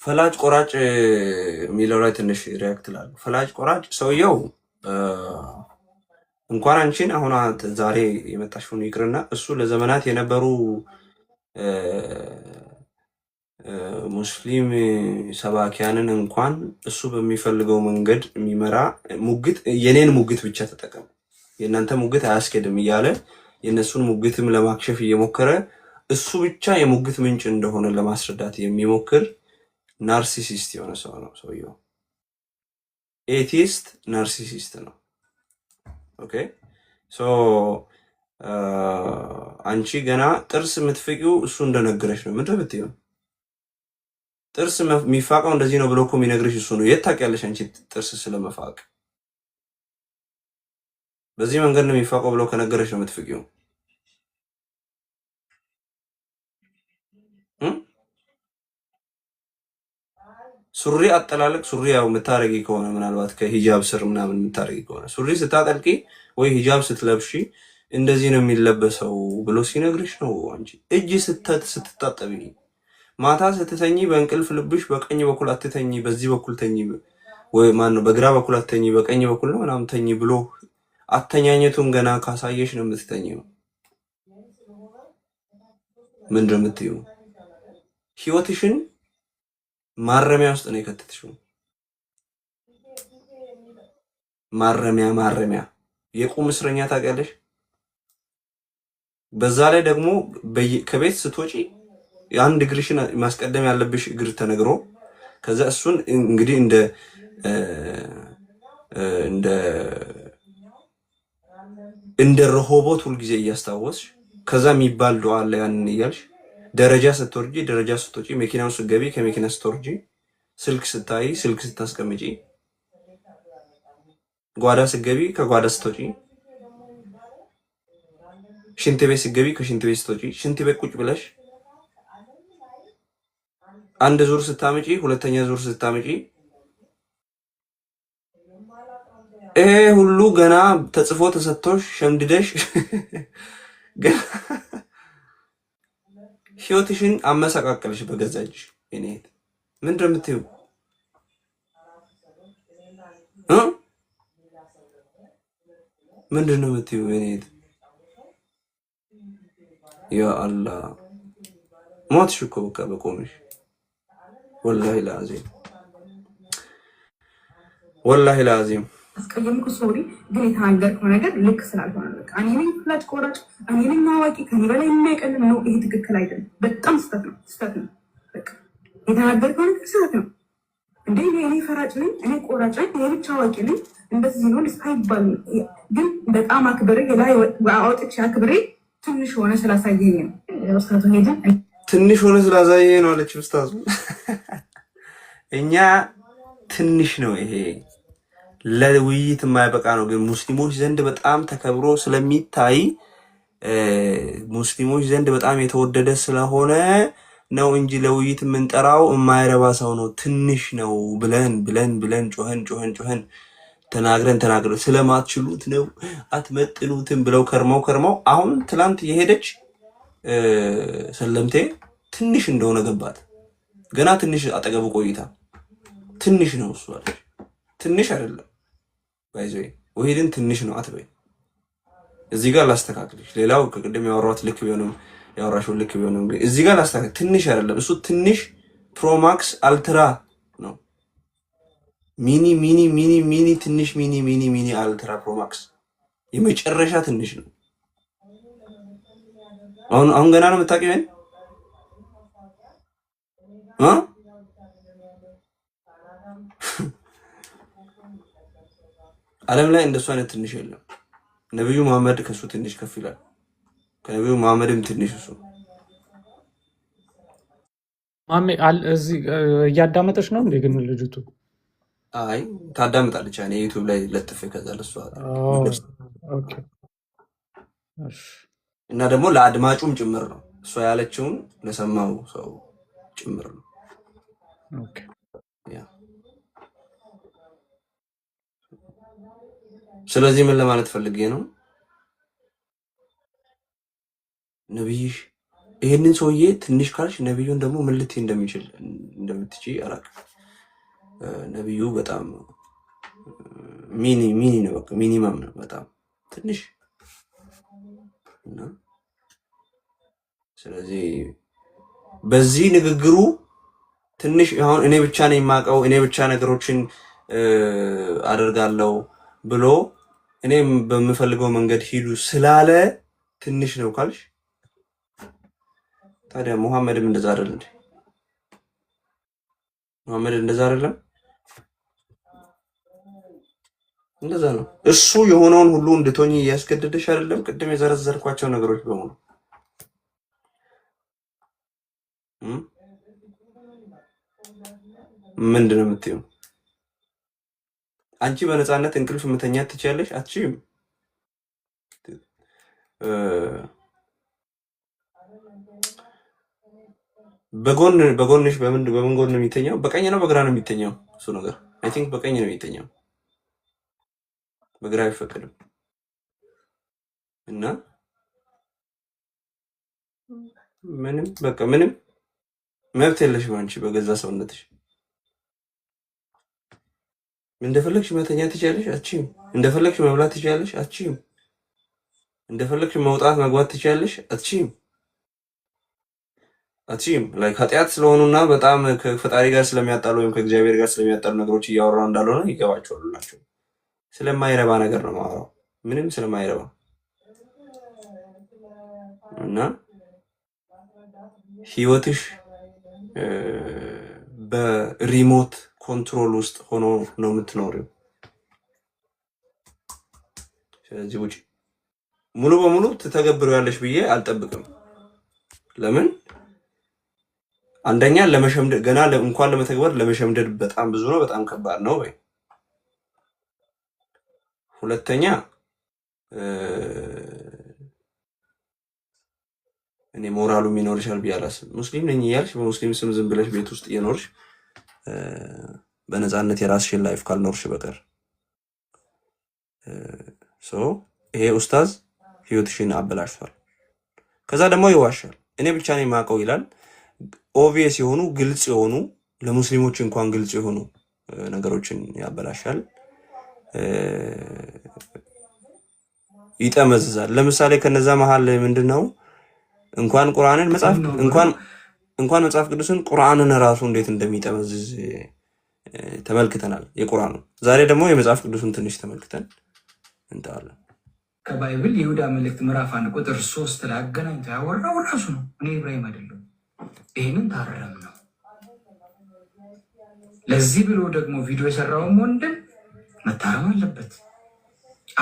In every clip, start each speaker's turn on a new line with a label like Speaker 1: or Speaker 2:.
Speaker 1: ፈላጭ ቆራጭ የሚለው ላይ ትንሽ ሪያክት ላሉ ፈላጭ ቆራጭ ሰውየው እንኳን አንቺን አሁን ዛሬ የመጣሽውን ይቅርና እሱ ለዘመናት የነበሩ ሙስሊም ሰባኪያንን እንኳን እሱ በሚፈልገው መንገድ የሚመራ ሙግት የኔን ሙግት ብቻ ተጠቀም የእናንተ ሙግት አያስኬድም እያለ የነሱን ሙግትም ለማክሸፍ እየሞከረ እሱ ብቻ የሙግት ምንጭ እንደሆነ ለማስረዳት የሚሞክር ናርሲሲስት የሆነ ሰው ነው ሰውየው። ኤቲስት ናርሲሲስት ነው። ኦኬ ሶ አንቺ ገና ጥርስ የምትፍቂው እሱ እንደነገረሽ ነው። ምንድን ነው የምትይው? ጥርስ የሚፋቀው እንደዚህ ነው ብሎ እኮ የሚነግርሽ እሱ ነው። የት ታውቂያለሽ አንቺ ጥርስ ስለመፋቅ? በዚህ መንገድ ነው የሚፋቀው ብሎ ከነገረሽ ነው የምትፍቂው። ሱሪ አጠላለቅ ሱሪ ያው የምታረጊ ከሆነ ምናልባት ከሂጃብ ስር ምናምን የምታረጊ ከሆነ ሱሪ ስታጠልቂ ወይ ሂጃብ ስትለብሺ እንደዚህ ነው የሚለበሰው ብሎ ሲነግርሽ ነው። አንቺ እጅ ስትታጠቢ ማታ ስትተኝ በእንቅልፍ ልብሽ በቀኝ በኩል አትተኝ፣ በዚህ በኩል ተኝ፣ ወይ ማን ነው በግራ በኩል አትተኝ፣ በቀኝ በኩል ነው ምናምን ተኝ ብሎ አተኛኘቱን ገና ካሳየሽ ነው የምትተኝው። ምንድን ነው የምትይው? ህይወትሽን ማረሚያ ውስጥ ነው የከተትሽው። ማረሚያ የቁም እስረኛ ታውቂያለሽ። በዛ ላይ ደግሞ ከቤት ስትወጪ የአንድ እግርሽን ማስቀደም ያለብሽ እግር ተነግሮ ከዛ እሱን እንግዲህ እንደ ረሆቦት ሁልጊዜ እያስታወስሽ ከዛ የሚባል ዱዓ አለ ያንን እያልሽ ደረጃ ስትወጪ መኪናውን ስትገቢ ከመኪና ስትወርጂ ስልክ ስታይ ስልክ ስታስቀምጪ ጓዳ ስትገቢ ከጓዳ ስትወጪ ሽንት ቤት ስትገቢ ከሽንት ቤት ስትወጪ ሽንት ቤት ቁጭ ብለሽ አንድ ዙር ስታመጪ ሁለተኛ ዙር ስታመጪ ይሄ ሁሉ ገና ተጽፎ ተሰጥቶሽ ሸምድደሽ ገና ህይወትሽን አመሰቃቀልሽ በገዛ እጅሽ። እኔ ምንድን ነው የምትይው? ምንድን ነው የምትይው? እኔ ያ አላህ ሞትሽ እኮ በቃ በቆምሽ። ወላሂ ላዚም
Speaker 2: አስቀየምኩ ሶሪ፣ ግን የተናገርከው ነገር ልክ ስላልሆነ በቃ እኔ ነኝ ፍላጭ ቆራጭ፣ እኔ ነኝ አዋቂ፣ ከኔ በላይ የሚያቀልን ነው። ይሄ ትክክል አይደለም። በጣም ስህተት ነው። በቃ የተናገርከው ነገር ስህተት ነው። እንዴ እኔ ፈራጭ ነኝ፣ እኔ ቆራጭ ነኝ፣ እኔ ብቻ አዋቂ ነኝ፣ እንደዚህ ነው ልስ አይባልም። ግን በጣም አክብሬ የላይ አውጥቼ አክብሬ ትንሽ ሆነ ስላሳየኝ ነው ኡስታዙ ሄደን
Speaker 1: ትንሽ ሆነ ስላሳየኝ ነው አለች ኡስታዙ። እኛ ትንሽ ነው ይሄ ለውይይት የማይበቃ ነው። ግን ሙስሊሞች ዘንድ በጣም ተከብሮ ስለሚታይ ሙስሊሞች ዘንድ በጣም የተወደደ ስለሆነ ነው እንጂ ለውይይት የምንጠራው የማይረባ ሰው ነው ትንሽ ነው ብለን ጮኸን ተናግረን ስለማትችሉት ነው አትመጥኑትም ብለው ከርመው አሁን ትላንት የሄደች ሰለምቴ ትንሽ እንደሆነ ገባት። ገና ትንሽ አጠገቡ ቆይታ ትንሽ ነው እሱ አለ። ትንሽ አይደለም ባይዘይ ወሂድን ትንሽ ነው አትበይ። እዚህ ጋር ላስተካክልሽ። ሌላው ከቅድም ያወራሁት ልክ ቢሆንም ያወራሽው ልክ ቢሆንም እዚህ ጋር ላስተካክል። ትንሽ አይደለም እሱ ትንሽ ፕሮማክስ አልትራ ነው። ሚኒ ትንሽ ሚኒ አልትራ ፕሮማክስ የመጨረሻ ትንሽ ነው። አሁን ገና ነው የምታውቂው አይደል? ዓለም ላይ እንደሱ አይነት ትንሽ የለም። ነብዩ መሐመድ ከሱ ትንሽ ከፍ ይላል። ከነብዩ መሐመድም ትንሽ እሱ
Speaker 3: ማሜ እዚህ እያዳመጠች ነው እንዴ? ግን ልጅቱ
Speaker 1: አይ ታዳምጣለች። እኔ ዩቲዩብ ላይ ለጥፌ ከዛ ለሷ
Speaker 3: ኦኬ
Speaker 1: እና ደግሞ ለአድማጩም ጭምር ነው እሷ ያለችውን ለሰማው ሰው ጭምር ነው።
Speaker 3: ኦኬ
Speaker 1: ስለዚህ ምን ለማለት ፈልጌ ነው? ነብይሽ ይሄንን ሰውዬ ትንሽ ካልሽ ነብዩን ደግሞ ምን ልትይ እንደምትችይ አላውቅም። ነብዩ በጣም ሚኒ ነው፣ በቃ ሚኒመም ነው፣ በጣም ትንሽ እና ስለዚህ በዚህ ንግግሩ ትንሽ አሁን እኔ ብቻ ነኝ የማውቀው እኔ ብቻ ነገሮችን አደርጋለሁ ብሎ እኔም በምፈልገው መንገድ ሂዱ ስላለ ትንሽ ነው ካልሽ፣ ታዲያ ሙሐመድም እንደዛ አይደል እንዴ? ሙሐመድ እንደዛ አይደለም? እንደዛ ነው። እሱ የሆነውን ሁሉ እንድትሆኚ እያስገደደሽ አይደለም? ቅድም የዘረዘርኳቸው ነገሮች በሙሉ ምንድን ነው የምትይው? አንቺ በነፃነት እንቅልፍ መተኛት ትችያለሽ? አትችይም። በጎንሽ በምን ጎን ነው የሚተኛው? በቀኝ ነው በግራ ነው የሚተኛው? እሱ ነገር አይ ቲንክ በቀኝ ነው የሚተኛው፣ በግራ አይፈቀድም። እና ምንም በቃ ምንም መብት የለሽም አንቺ በገዛ ሰውነትሽ። እንደፈለግሽ መተኛት ትችያለሽ? አትችይም። እንደፈለግሽ መብላት ትችያለሽ? አትችይም። እንደፈለግሽ መውጣት መግባት ትችያለሽ? አትችይም። ላይክ ኃጢአት ስለሆኑና በጣም ከፈጣሪ ጋር ስለሚያጣሉ ወይም ከእግዚአብሔር ጋር ስለሚያጣሉ ነገሮች እያወራሁ እንዳልሆነ ይገባቸዋል ሁላቸው። ስለማይረባ ነገር ነው የማወራው፣ ምንም ስለማይረባ እና ህይወትሽ በሪሞት ኮንትሮል ውስጥ ሆኖ ነው የምትኖሪው። ስለዚህ ውጪ ሙሉ በሙሉ ትተገብሪያለሽ ብዬ አልጠብቅም። ለምን? አንደኛ ለመሸምደድ ገና እንኳን ለመተግበር ለመሸምደድ በጣም ብዙ ነው፣ በጣም ከባድ ነው ወይ። ሁለተኛ እኔ ሞራሉ ይኖርሻል ብዬ አላስብም። ሙስሊም ነኝ እያልሽ በሙስሊም ስም ዝም ብለሽ ቤት ውስጥ እየኖርሽ በነፃነት የራስሽን ላይፍ ካልኖርሽ በቀር ይሄ ኡስታዝ ህይወትሽን አበላሽቷል። ከዛ ደግሞ ይዋሻል። እኔ ብቻ ነኝ የማውቀው ይላል። ኦቪየስ የሆኑ ግልጽ የሆኑ ለሙስሊሞች እንኳን ግልጽ የሆኑ ነገሮችን ያበላሻል፣ ይጠመዝዛል። ለምሳሌ ከነዛ መሀል ምንድነው እንኳን ቁርአንን እንኳን መጽሐፍ ቅዱስን ቁርአንን ራሱ እንዴት እንደሚጠመዝዝ ተመልክተናል። የቁርአኑ ዛሬ ደግሞ የመጽሐፍ ቅዱስን ትንሽ ተመልክተን እንታለን።
Speaker 4: ከባይብል የይሁዳ መልእክት ምዕራፍ 1 ቁጥር 3 ላይ አገናኝቶ ያወራው ራሱ ነው። እኔ ኢብራሂም አይደለም። ይህንን ታረም ነው። ለዚህ ብሎ ደግሞ ቪዲዮ የሰራውም ወንድም መታረም አለበት።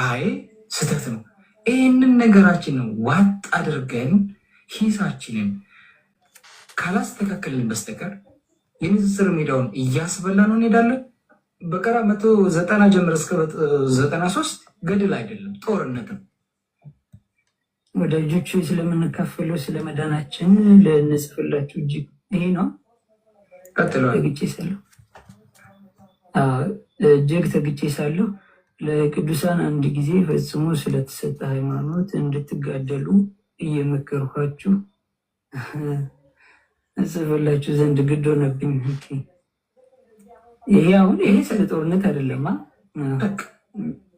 Speaker 4: አይ ስህተት ነው። ይህንን ነገራችንን ዋጥ አድርገን ሂሳችንን ካላስተካከልን በስተቀር የንጽጽር ሜዳውን እያስበላ ነው እንሄዳለን። በቀራ 190 ጀምር እስከ 93 ገድል አይደለም ጦርነት ነው።
Speaker 5: ወዳጆቹ ስለምንካፈለው ስለመዳናችን ለንጽፍላችሁ እጅግ ይሄ ነው። እጅግ ተግቼ ሳለሁ ለቅዱሳን አንድ ጊዜ ፈጽሞ ስለተሰጠ ሃይማኖት እንድትጋደሉ እየመከርኳችሁ እጽፍላችሁ ዘንድ ግድ ሆነብኝ። ይሄ አሁን ይሄ ስለ ጦርነት አይደለማ፣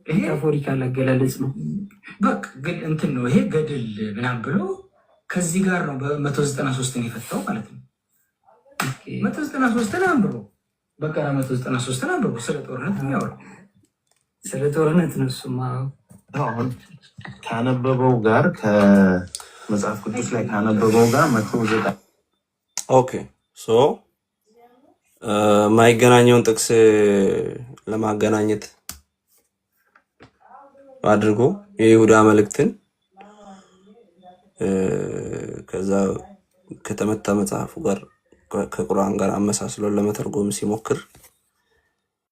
Speaker 5: ሜታፎሪካል አገላለጽ ነው።
Speaker 4: በቃ እንትን ነው ይሄ ገድል ምናምን ብሎ ከዚህ ጋር ነው በ193 የፈታው ማለት ነው። 193 አንብቦ በቀራ 193 አንብቦ ስለ ጦርነት የሚያወራው
Speaker 5: ስለ ጦርነት ነው። እሱማ
Speaker 6: አሁን ካነበበው ጋር ከመጽሐፍ ቅዱስ ላይ ካነበበው ጋር 190
Speaker 1: ኦኬ ሶ ማይገናኘውን ጥቅስ ለማገናኘት አድርጎ የይሁዳ መልእክትን ከዛ ከተመታ መጽሐፉ ጋር ከቁርአን ጋር አመሳስሎ ለመተርጎም ሲሞክር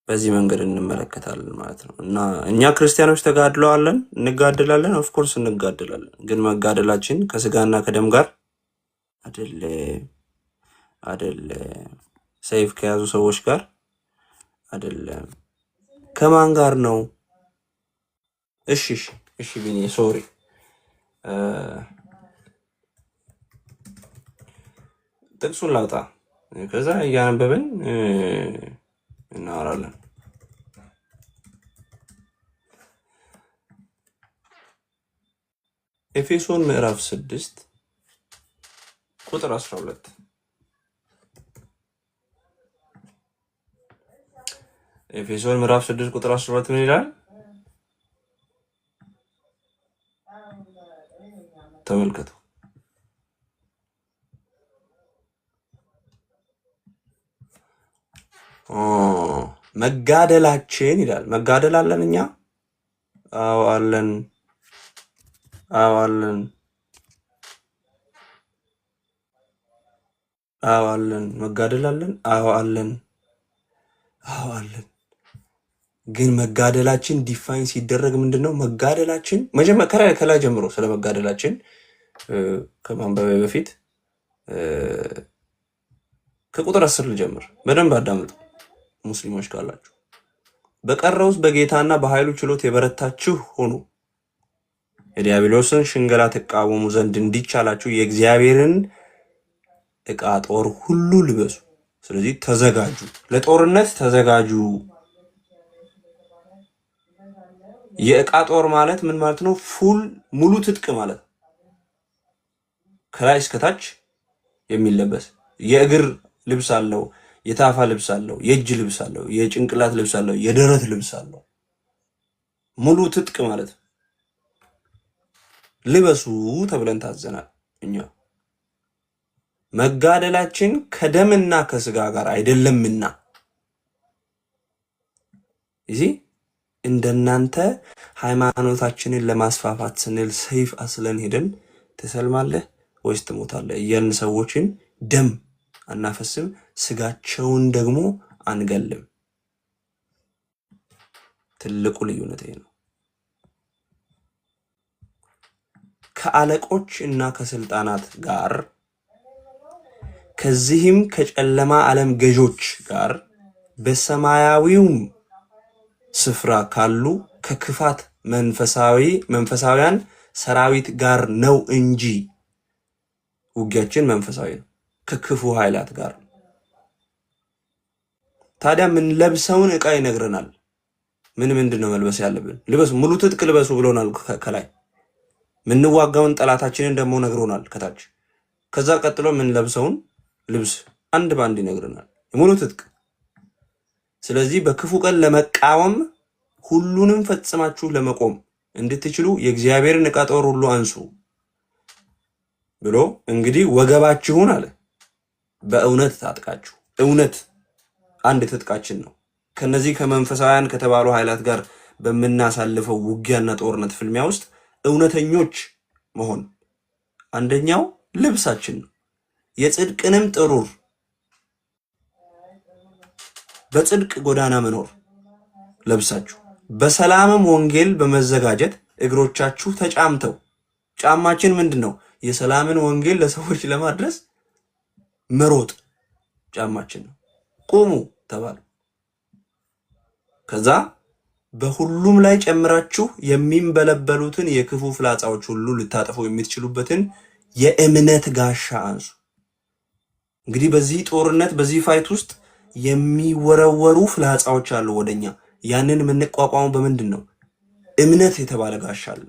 Speaker 1: በዚህ መንገድ እንመለከታለን ማለት ነው። እና እኛ ክርስቲያኖች ተጋድለዋለን፣ እንጋደላለን፣ ኦፍ ኮርስ እንጋደላለን። ግን መጋደላችን ከስጋና ከደም ጋር አይደለም፣ ሰይፍ ከያዙ ሰዎች ጋር አይደለም። ከማን ጋር ነው? እሺ ቢኒ ሶሪ ጥቅሱን ላውጣ፣ ከዛ እያነበብን እናወራለን። ኤፌሶን ምዕራፍ 6 ቁጥር 12 ኤፌሶን ምዕራፍ 6 ቁጥር 12 ምን ይላል? ተመልከቱ። መጋደላችን ይላል። መጋደል አለን እኛ? አዎ አለን። አዎ አለን። አዎ አለን። መጋደል አለን? አዎ አለን። አዎ አለን። ግን መጋደላችን ዲፋይን ሲደረግ ምንድነው መጋደላችን? መጀመሪያ ከላይ ጀምሮ ስለ መጋደላችን ከማንበብ በፊት ከቁጥር 10 ልጀምር። በደንብ አዳምጡ ሙስሊሞች ካላችሁ። በቀረውስ በጌታና በኃይሉ ችሎት የበረታችሁ ሆኑ፣ የዲያብሎስን ሽንገላ ተቃወሙ ዘንድ እንዲቻላችሁ የእግዚአብሔርን ዕቃ ጦር ሁሉ ልበሱ። ስለዚህ ተዘጋጁ፣ ለጦርነት ተዘጋጁ። የዕቃ ጦር ማለት ምን ማለት ነው? ሙሉ ትጥቅ ማለት ነው። ከላይ እስከታች የሚለበስ የእግር ልብስ አለው፣ የታፋ ልብስ አለው፣ የእጅ ልብስ አለው፣ የጭንቅላት ልብስ አለው፣ የደረት ልብስ አለው። ሙሉ ትጥቅ ማለት ነው። ልበሱ ተብለን ታዘናል። እኛ መጋደላችን ከደምና ከስጋ ጋር አይደለምና እዚህ እንደናንተ ሃይማኖታችንን ለማስፋፋት ስንል ሰይፍ አስለን ሄደን ትሰልማለህ ወይስ ትሞታለህ እያልን ሰዎችን ደም አናፈስም፣ ስጋቸውን ደግሞ አንገልም። ትልቁ ልዩነት ይሄ ነው። ከአለቆች እና ከስልጣናት ጋር ከዚህም ከጨለማ ዓለም ገዦች ጋር በሰማያዊውም ስፍራ ካሉ ከክፋት መንፈሳውያን ሰራዊት ጋር ነው እንጂ። ውጊያችን መንፈሳዊ ነው፣ ከክፉ ኃይላት ጋር። ታዲያ ምን ለብሰውን ዕቃ ይነግረናል። ምንድን ነው መልበስ ያለብን? ልበሱ፣ ሙሉ ትጥቅ ልበሱ ብሎናል ከላይ። ምንዋጋውን ጠላታችንን ደግሞ ነግሮናል ከታች። ከዛ ቀጥሎ ምን ለብሰውን ልብስ አንድ ባንድ ይነግረናል፣ ሙሉ ትጥቅ። ስለዚህ በክፉ ቀን ለመቃወም ሁሉንም ፈጽማችሁ ለመቆም እንድትችሉ የእግዚአብሔርን ዕቃ ጦር ሁሉ አንሱ ብሎ እንግዲህ ወገባችሁን አለ በእውነት ታጥቃችሁ። እውነት አንድ ትጥቃችን ነው። ከነዚህ ከመንፈሳውያን ከተባሉ ኃይላት ጋር በምናሳልፈው ውጊያና ጦርነት ፍልሚያ ውስጥ እውነተኞች መሆን አንደኛው ልብሳችን ነው። የጽድቅንም ጥሩር በጽድቅ ጎዳና መኖር ለብሳችሁ በሰላምም ወንጌል በመዘጋጀት እግሮቻችሁ ተጫምተው። ጫማችን ምንድን ነው? የሰላምን ወንጌል ለሰዎች ለማድረስ መሮጥ ጫማችን ነው። ቁሙ ተባሉ። ከዛ በሁሉም ላይ ጨምራችሁ የሚንበለበሉትን የክፉ ፍላጻዎች ሁሉ ልታጠፉ የምትችሉበትን የእምነት ጋሻ አንሱ። እንግዲህ በዚህ ጦርነት በዚህ ፋይት ውስጥ የሚወረወሩ ፍላጻዎች አሉ ወደኛ። ያንን የምንቋቋመው በምንድን ነው? እምነት የተባለ ጋሻ አለ።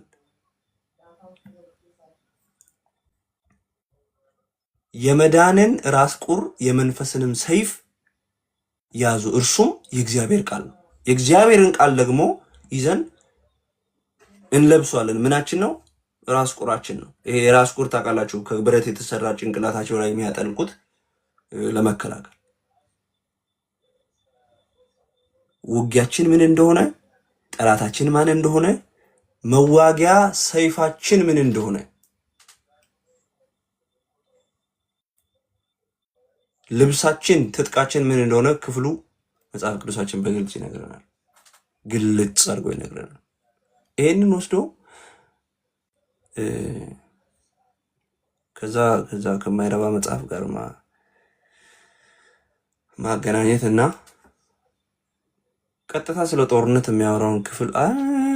Speaker 1: የመዳንን ራስ ቁር የመንፈስንም ሰይፍ ያዙ፣ እርሱም የእግዚአብሔር ቃል ነው። የእግዚአብሔርን ቃል ደግሞ ይዘን እንለብሷለን። ምናችን ነው? ራስ ቁራችን ነው። ይሄ የራስ ቁር ታውቃላችሁ፣ ከብረት የተሰራ ጭንቅላታቸው ላይ የሚያጠልቁት ለመከላከል። ውጊያችን ምን እንደሆነ፣ ጠላታችን ማን እንደሆነ፣ መዋጊያ ሰይፋችን ምን እንደሆነ፣ ልብሳችን ትጥቃችን ምን እንደሆነ ክፍሉ መጽሐፍ ቅዱሳችን በግልጽ ይነግረናል። ግልጽ አድርጎ ይነግረናል። ይሄንን ወስዶ ከዛ ከማይረባ መጽሐፍ ጋር ማገናኘት እና ቀጥታ ስለ ጦርነት የሚያወራውን ክፍል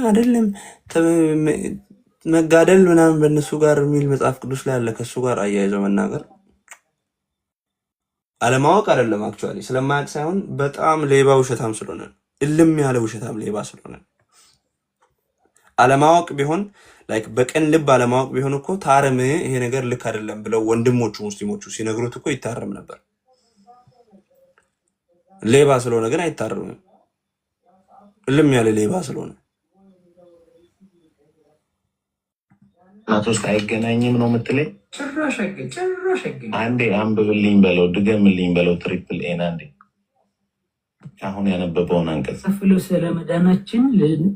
Speaker 1: አይደለም መጋደል ምናምን በእነሱ ጋር የሚል መጽሐፍ ቅዱስ ላይ አለ። ከሱ ጋር አያይዘው መናገር አለማወቅ አይደለም አክቹአሊ ስለማያውቅ ሳይሆን በጣም ሌባ ውሸታም ስለሆነ እልም ያለ ውሸታም ሌባ ስለሆነ አለማወቅ ቢሆን ላይክ በቀን ልብ አለማወቅ ቢሆን እኮ ታረም ይሄ ነገር ልክ አይደለም ብለው ወንድሞቹ ሙስሊሞቹ ሲነግሩት እኮ ይታረም ነበር። ሌባ ስለሆነ ግን አይታረምም። እልም ያለ ሌባ ስለሆነ
Speaker 6: እናቶች አይገናኝም ነው የምትለኝ?
Speaker 4: ጭራሽ አይገኝ።
Speaker 6: አንዴ አንብብልኝ በለው ድገምልኝ በለው ትሪፕል ኤን አንዴ አሁን ያነበበውን አንቀጽ
Speaker 5: ጽፍሎ ስለ መዳናችን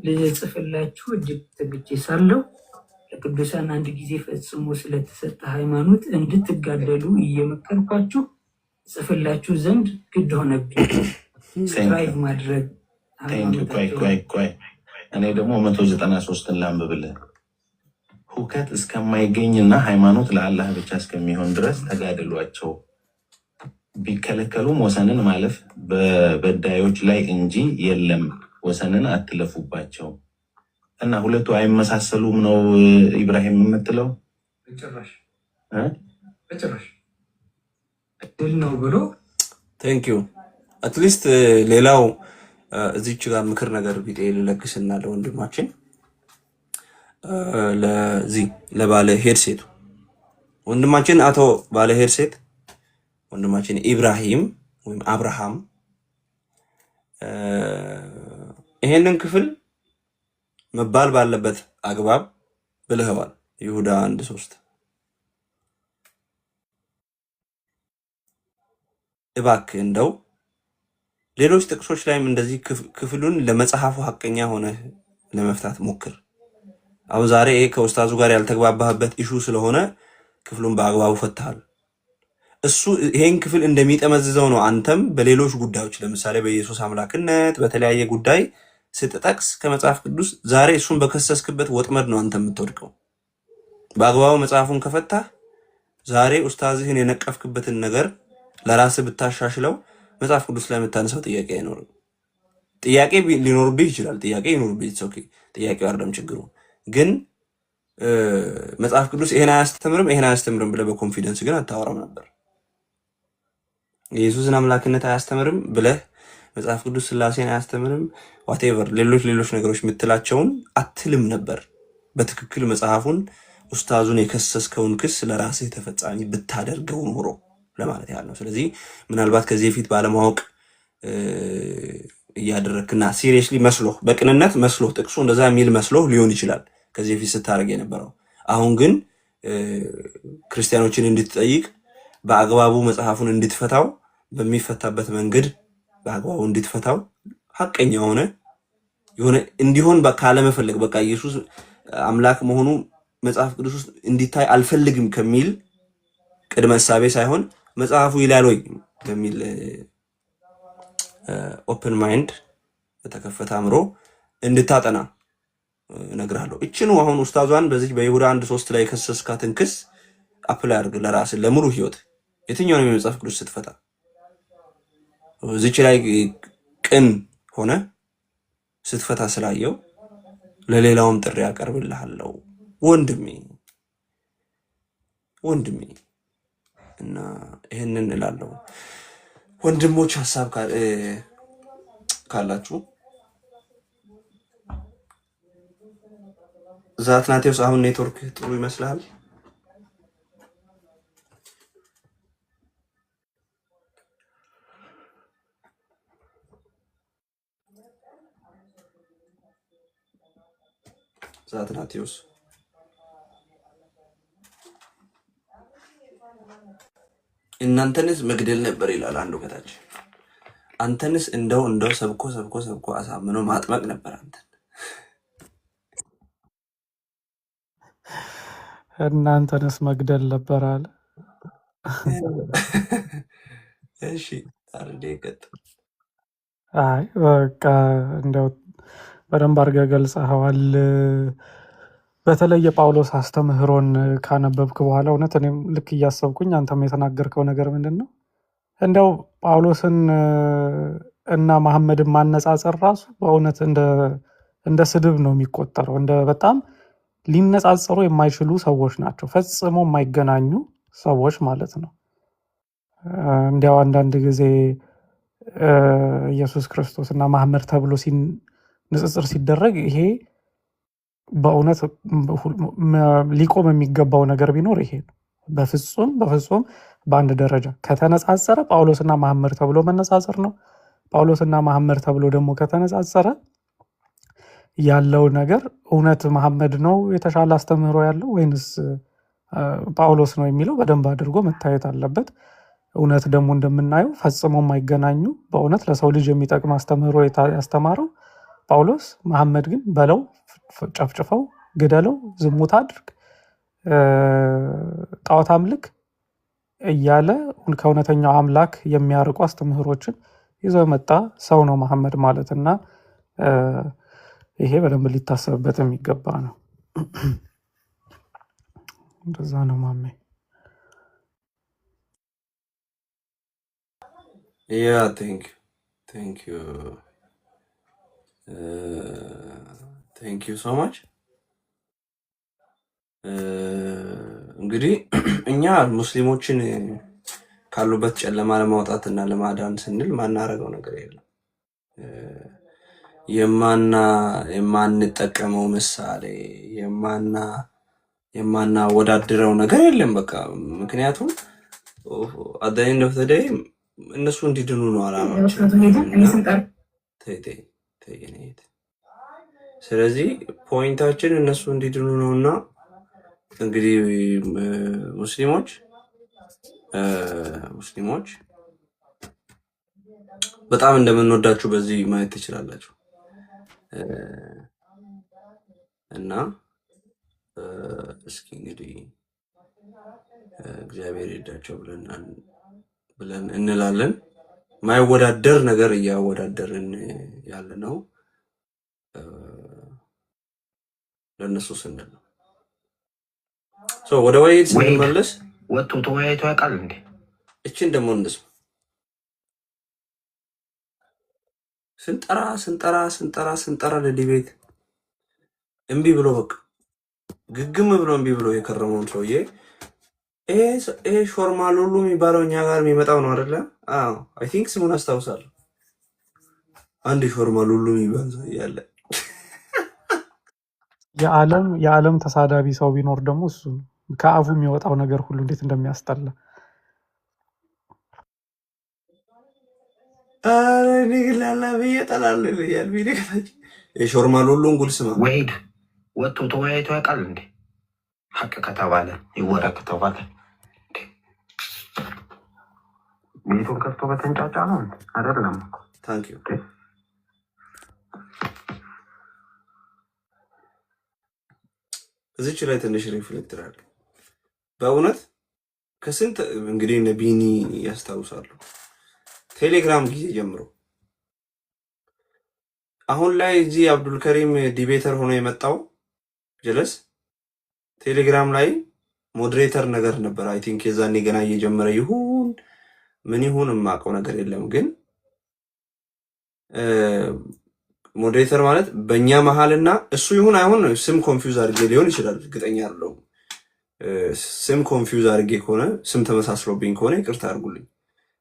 Speaker 5: ልጽፍላችሁ እጅግ ተግቼ ሳለሁ ለቅዱሳን አንድ ጊዜ ፈጽሞ ስለተሰጠ ሃይማኖት እንድትጋደሉ እየመከርኳችሁ ጽፍላችሁ ዘንድ ግድ ሆነብኝ። ስትራይቭ ማድረግ
Speaker 6: ቆይ እኔ ደግሞ 193ን ላንብብልህ። ሁከት እስከማይገኝና ሃይማኖት ለአላህ ብቻ እስከሚሆን ድረስ ተጋደሏቸው። ቢከለከሉም ወሰንን ማለፍ በበዳዮች ላይ እንጂ የለም፣ ወሰንን አትለፉባቸው። እና ሁለቱ አይመሳሰሉም ነው ኢብራሂም የምትለው?
Speaker 4: በጭራሽ እድል ነው ብሎ
Speaker 1: ቴንክ ዩ አትሊስት ሌላው እዚች ጋር ምክር ነገር ቢጤ ልለግስና ለወንድማችን ለዚህ ለባለ ሄድሴቱ ወንድማችን አቶ ባለ ሄድሴት ወንድማችን ኢብራሂም ወይም አብርሃም ይሄንን ክፍል መባል ባለበት አግባብ ብለዋል። ይሁዳ 1:3 እባክህ እንደው ሌሎች ጥቅሶች ላይም እንደዚህ ክፍሉን ለመጽሐፉ ሐቀኛ ሆነ ለመፍታት ሞክር። አሁን ዛሬ ከኡስታዙ ጋር ያልተግባባህበት ኢሹ ስለሆነ ክፍሉን በአግባቡ ፈታሃል። እሱ ይሄን ክፍል እንደሚጠመዝዘው ነው አንተም በሌሎች ጉዳዮች ለምሳሌ በኢየሱስ አምላክነት በተለያየ ጉዳይ ስትጠቅስ ከመጽሐፍ ቅዱስ ዛሬ እሱን በከሰስክበት ወጥመድ ነው አንተ የምትወድቀው። በአግባቡ መጽሐፉን ከፈታህ ዛሬ ኡስታዝህን የነቀፍክበትን ነገር ለራስህ ብታሻሽለው መጽሐፍ ቅዱስ ላይ የምታነሳው ጥያቄ አይኖርም። ጥያቄ ሊኖርብህ ይችላል። ጥያቄ ይኖርብህ ኦኬ፣ ጥያቄው አይደለም ችግሩ። ግን መጽሐፍ ቅዱስ ይሄን አያስተምርም ብለህ በኮንፊደንስ ግን አታወራም ነበር። የኢየሱስን አምላክነት አያስተምርም ብለህ መጽሐፍ ቅዱስ ስላሴን አያስተምርም ዋቴቨር ሌሎች ነገሮች የምትላቸውን አትልም ነበር። በትክክል መጽሐፉን ኡስታዙን የከሰስከውን ክስ ለራስህ ተፈጻሚ ብታደርገው ኖሮ ለማለት ያህል ነው። ስለዚህ ምናልባት ከዚህ በፊት ባለማወቅ እያደረክና ሲሪየስሊ መስሎህ በቅንነት መስሎህ ጥቅሱ እንደዛ የሚል መስሎህ ሊሆን ይችላል ከዚህ በፊት ስታደርግ የነበረው። አሁን ግን ክርስቲያኖችን እንድትጠይቅ በአግባቡ መጽሐፉን እንድትፈታው በሚፈታበት መንገድ በአግባቡ እንድትፈታው ሐቀኛ ሆነ የሆነ እንዲሆን ካለመፈለግ በቃ ኢየሱስ አምላክ መሆኑ መጽሐፍ ቅዱስ ውስጥ እንዲታይ አልፈልግም ከሚል ቅድመ እሳቤ ሳይሆን መጽሐፉ ይላል ወይ በሚል ኦፕን ማይንድ በተከፈተ አእምሮ እንድታጠና እነግርሃለሁ። እችኑ አሁን ኡስታዟን በዚህ በይሁዳ 1:3 ላይ የከሰስካትን ክስ አፕላይ አድርግ ለራስህ ለሙሉ ህይወት የትኛውንም የመጽሐፍ ቅዱስ ስትፈታ እዚች ላይ ቅን ሆነ ስትፈታ ስላየው ለሌላውም ጥሪ ያቀርብልሃለሁ ወንድሜ እና ይሄንን እላለሁ። ወንድሞች ሐሳብ ካላችሁ ዛትናቴውስ አሁን ኔትወርክ ጥሩ ይመስላል? ዛትናቴውስ እናንተንስ መግደል ነበር ይላል አንዱ ከታች። አንተንስ እንደው ሰብኮ አሳምኖ ማጥመቅ ነበር አንተን።
Speaker 3: እናንተንስ መግደል ነበር አለ።
Speaker 1: እሺ ታርዴ ቀጥ
Speaker 3: አይ በቃ እንደው በደንብ አድርገህ ገልጸኸዋል። በተለይ የጳውሎስ አስተምህሮን ካነበብክ በኋላ እውነት እኔም ልክ እያሰብኩኝ አንተም የተናገርከው ነገር ምንድን ነው እንደው ጳውሎስን እና መሐመድን ማነጻጸር ራሱ በእውነት እንደ ስድብ ነው የሚቆጠረው። እንደ በጣም ሊነጻጸሩ የማይችሉ ሰዎች ናቸው፣ ፈጽሞ የማይገናኙ ሰዎች ማለት ነው። እንዲያው አንዳንድ ጊዜ ኢየሱስ ክርስቶስ እና መሐመድ ተብሎ ንጽጽር ሲደረግ ይሄ በእውነት ሊቆም የሚገባው ነገር ቢኖር ይሄ ነው። በፍጹም በአንድ ደረጃ ከተነጻጸረ ጳውሎስና መሐመድ ተብሎ መነጻጸር ነው። ጳውሎስና መሐመድ ተብሎ ደግሞ ከተነጻጸረ ያለው ነገር እውነት መሐመድ ነው የተሻለ አስተምህሮ ያለው ወይንስ ጳውሎስ ነው የሚለው በደንብ አድርጎ መታየት አለበት። እውነት ደግሞ እንደምናየው ፈጽሞ የማይገናኙ በእውነት ለሰው ልጅ የሚጠቅም አስተምህሮ ያስተማረው ጳውሎስ፣ መሐመድ ግን በለው፣ ጨፍጭፈው፣ ግደለው፣ ዝሙት አድርግ፣ ጣዖት አምልክ እያለ ከእውነተኛው አምላክ የሚያርቁ አስተምህሮችን ይዞ መጣ ሰው ነው መሐመድ ማለት እና ይሄ በደንብ ሊታሰብበት የሚገባ ነው። እንደዛ ነው ማሜ።
Speaker 1: ያ ቴንክ ዩ ሶ ማች። እንግዲህ እኛ ሙስሊሞችን ካሉበት ጨለማ ለማውጣት እና ለማዳን ስንል ማናረገው ነገር የለም። የማንጠቀመው ምሳሌ የማናወዳድረው ነገር የለም። በቃ ምክንያቱም አዳኝ እንደተደይ እነሱ እንዲድኑ ነው አላማቸው። ስለዚህ ፖይንታችን እነሱ እንዲድኑ ነውና እንግዲህ ሙስሊሞች በጣም እንደምንወዳችሁ በዚህ ማየት ትችላላችሁ እና እስኪ እንግዲህ እግዚአብሔር ይርዳቸው ብለን እንላለን። ማይወዳደር ነገር እያወዳደርን ያለ ነው ለነሱ ስንል ነው። ወደ ወይድ ስንመለስ
Speaker 6: ወጥቶ ተወያይቶ ያውቃል እንዴ?
Speaker 1: እችን ደግሞ እንስማ። ስንጠራ ለዲቤት እምቢ ብሎ በቃ ግግም ብሎ እምቢ ብሎ የከረመውን ሰውዬ ይሄ ሾርማ ሉሉ የሚባለው እኛ ጋር የሚመጣው ነው አይደለ? አይ ቲንክ ስሙን አስታውሳለሁ። አንድ ሾርማ ሉሉ የሚባል ሰው ያለ
Speaker 3: የዓለም ተሳዳቢ ሰው ቢኖር ደግሞ እሱ ከአፉ የሚወጣው ነገር ሁሉ እንዴት እንደሚያስጠላ
Speaker 1: የሾርማ ሉሉን ጉድ ስማ።
Speaker 6: ወይድ ወጥቶ ተወያይቶ ያውቃል እንዴ? ሀቅ ከተባለ ይወራ ከተባለ ቤቱን ከፍቶ በተንጫጫ ነው አይደለም።
Speaker 1: ታንክ ዩ። እዚች ላይ ትንሽ ሪፍሌክት አለ። በእውነት ከስንት እንግዲህ እነ ቢኒ ያስታውሳሉ ቴሌግራም ጊዜ ጀምሮ አሁን ላይ እዚህ አብዱልከሪም ዲቤተር ሆኖ የመጣው ጀለስ ቴሌግራም ላይ ሞዴሬተር ነገር ነበር። አይ ቲንክ የዛኔ ገና እየጀመረ ይሁን ምን ይሁን የማውቀው ነገር የለም። ግን ሞዴሬተር ማለት በእኛ መሀልና እሱ ይሁን አይሁን ስም ኮንፊውዝ አድርጌ ሊሆን ይችላል፣ እርግጠኛ አይደለሁም። ስም ኮንፊውዝ አድርጌ ከሆነ ስም ተመሳስሎብኝ ከሆነ ይቅርታ አድርጉልኝ።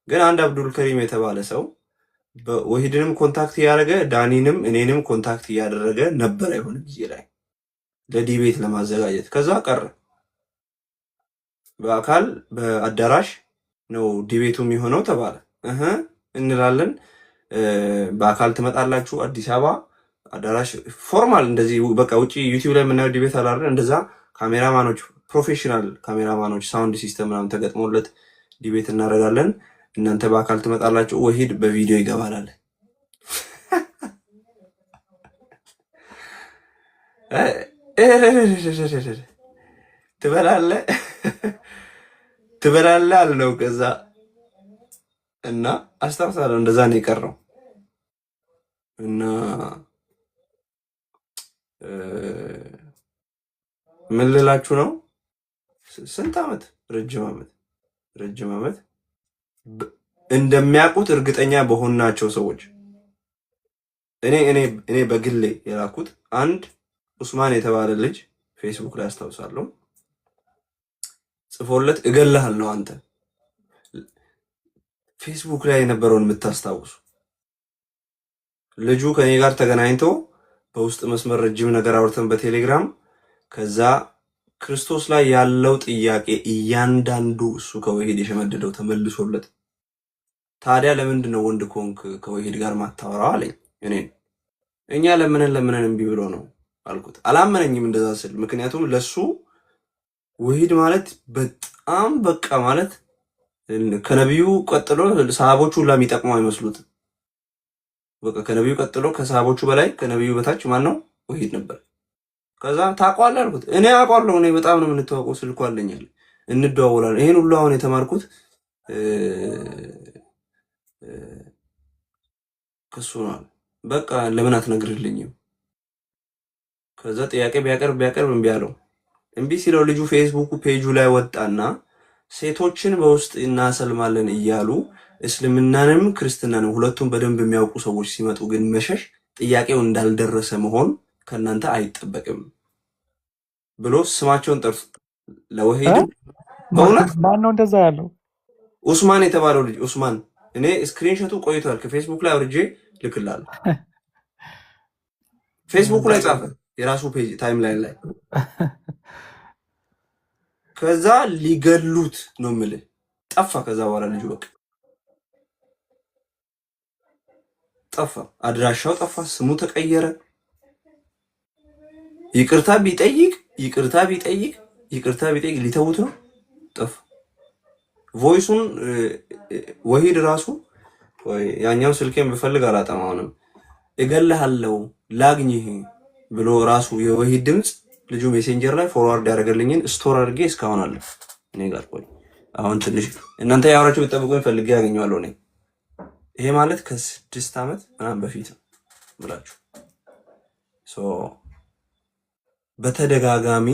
Speaker 1: ግን አንድ አብዱልከሪም የተባለ ሰው ወሂድንም ኮንታክት እያደረገ ዳኒንም እኔንም ኮንታክት እያደረገ ነበር የሆነ ጊዜ ላይ ለዲቤት ለማዘጋጀት። ከዛ ቀረ። በአካል በአዳራሽ ነው ዲቤቱ የሚሆነው ተባለ። እንላለን በአካል ትመጣላችሁ አዲስ አበባ አዳራሽ ፎርማል እንደዚህ በቃ ውጪ ዩቲዩብ ላይ የምናየው ዲቤት አላለ። እንደዛ ካሜራማኖች ፕሮፌሽናል ካሜራማኖች ሳውንድ ሲስተም ምናምን ተገጥሞለት ዲቤት እናደርጋለን። እናንተ በአካል ትመጣላችሁ፣ ወሂድ በቪዲዮ ይገባላል። ትበላለህ አልነው። ከዛ እና አስታውሳለሁ እንደዛ ነው የቀረው እና ምን ልላችሁ ነው ስንት ዓመት ረጅም ዓመት እንደሚያውቁት እርግጠኛ በሆናቸው ሰዎች እኔ በግሌ የላኩት አንድ ኡስማን የተባለ ልጅ ፌስቡክ ላይ አስታውሳለሁ ጽፎለት እገልሃለሁ አንተ ፌስቡክ ላይ የነበረውን የምታስታውሱ ልጁ ከኔ ጋር ተገናኝቶ በውስጥ መስመር ረጅም ነገር አውርተን በቴሌግራም ከዛ ክርስቶስ ላይ ያለው ጥያቄ እያንዳንዱ እሱ ከወሂድ የሸመደደው ተመልሶለት ታዲያ ለምንድን ነው ወንድ ኮንክ ከወሂድ ጋር ማታወራው አለኝ። እኛ ለምንን እምቢ ብሎ ነው አልኩት። አላመነኝም እንደዛ ስል፣ ምክንያቱም ለሱ ወሂድ ማለት በጣም በቃ ማለት ከነቢዩ ቀጥሎ ሰሃቦቹ ሁላ የሚጠቅሙ አይመስሉት። በቃ ከነቢዩ ቀጥሎ ከሰሃቦቹ በላይ ከነቢዩ በታች ማን ነው? ወሂድ ነበር። ከዛ ታውቀዋለህ አልኩት። እኔ አውቀዋለሁ፣ እኔ በጣም ነው የምንተዋወቀው፣ ስልኩ አለኛል፣ እንደዋወላለን። ይሄን ሁሉ አሁን የተማርኩት ከሱ ነው። በቃ ለምን አትነግርልኝም? ከዛ ጥያቄ ቢያቀርብ እምቢ አለው። እምቢ ሲለው ልጁ ፌስቡክ ፔጁ ላይ ወጣና ሴቶችን በውስጥ እናሰልማለን እያሉ እስልምናንም ክርስትናንም ሁለቱም በደንብ የሚያውቁ ሰዎች ሲመጡ ግን መሸሽ፣ ጥያቄው እንዳልደረሰ መሆን ከእናንተ አይጠበቅም ብሎ ስማቸውን ጠርቶ ለወሂድ በእውነት
Speaker 3: ማን ነው እንደዛ ያለው?
Speaker 1: ኡስማን የተባለው ልጅ ኡስማን። እኔ ስክሪንሾቱ ቆይቷል፣ ከፌስቡክ ላይ አውርጄ ልክላለሁ። ፌስቡክ ላይ ጻፈ የራሱ ፔጅ ታይም ላይን ላይ። ከዛ ሊገሉት ነው የምልህ ጠፋ። ከዛ በኋላ ልጁ በቃ ጠፋ፣ አድራሻው ጠፋ፣ ስሙ ተቀየረ። ይቅርታ ቢጠይቅ ሊተውት ነው፣ ጠፋ። ቮይሱን ወሂድ ራሱ ያኛው ስልኬን ብፈልግ አላጠማውንም፣ እገልሃለሁ ላግኝህ ብሎ ራሱ የወሂድ ድምፅ ልጁ ሜሴንጀር ላይ ፎርዋርድ ያደረገልኝን ስቶር አድርጌ እስካሁን አለ እኔ ጋር። ቆይ አሁን ትንሽ እናንተ ያወራችሁ ብትጠብቁኝ ፈልጌ ያገኘዋለሁ እኔ። ይሄ ማለት ከ6 ዓመት ምናምን በፊት ነው ብላችሁ በተደጋጋሚ